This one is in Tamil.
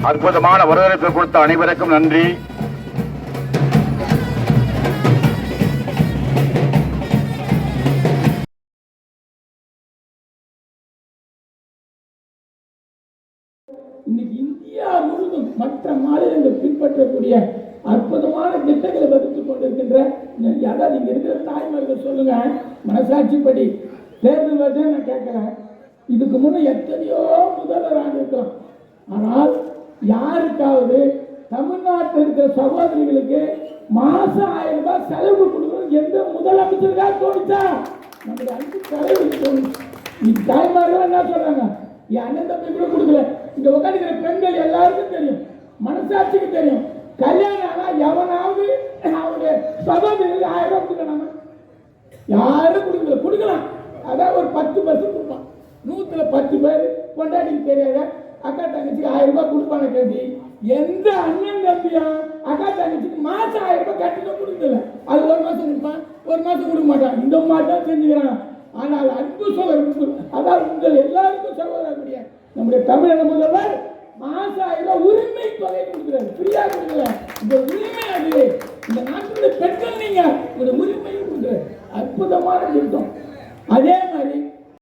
அற்புதமான வரவேற்பை கொடுத்த அனைவருக்கும் நன்றி. இன்னைக்கு இந்தியா முழுவதும் மற்ற மாநிலங்கள் பின்பற்றக்கூடிய அற்புதமான திட்டங்களை வகுத்துக் கொண்டிருக்கின்ற அதாவது இங்க இருக்கிற தாய்மார்கள் சொல்லுங்க, மனசாட்சிப்படி தேர்தல் வருது நான் கேட்கிறேன். இதுக்கு முன்ன எத்தனையோ முதல்வர் ஆண்டிருக்கலாம். ஆனால் யாருக்காவது தமிழ்நாட்டில் இருக்கிற சகோதரிகளுக்கு மாசம் 1000 ரூபாய் செலவு கொடுக்கணும் எந்த முதலமைச்சருக்காக தோணுச்சா? நம்முடைய அன்பு தலைவருக்கு தோணுச்சு. தாய்மார்கள் என்ன சொல்றாங்க, என் அண்ணன் தம்பி கூட கொடுக்கல. இங்க உட்காந்துக்கிற பெண்கள் எல்லாருக்கும் தெரியும், மனசாட்சிக்கு தெரியும். கல்யாணம் ஆனா எவனாவது அவனுடைய சகோதரிகளுக்கு 1000 ரூபாய் கொடுக்கணும்? யாரும் கொடுக்கல. கொடுக்கலாம், அதான் ஒரு 10% கொடுப்பான். 110 பேர் கொண்டாடிக்கு தெரியாத அக்கா தங்கச்சிக்கு 1000 ரூபாய் கொடுப்பான கேட்டி எந்த அண்ணன் தம்பியா அக்கா தங்கச்சிக்கு மாசம் 1000 ரூபாய் கட்டிதான் கொடுக்கல. அது ஒரு மாசம் கொடுப்பான், ஒரு மாசம் கொடுக்க மாட்டான். இந்த மாதிரி தான் செஞ்சுக்கிறான். ஆனால் அன்பு சகோதரர், அதாவது உங்கள் எல்லாருக்கும் சகோதரக்கூடிய நம்முடைய தமிழக முதல்வர் மாசம் 1000 ரூபாய் உரிமை தொகை கொடுக்கிறார். ஃப்ரீயா கொடுக்கல, இந்த உரிமை அது. இந்த நாட்டுடைய பெண்கள் நீங்க ஒரு உரிமையும் கொடுக்குறாரு. அற்புதமான திட்டம். அதே மாதிரி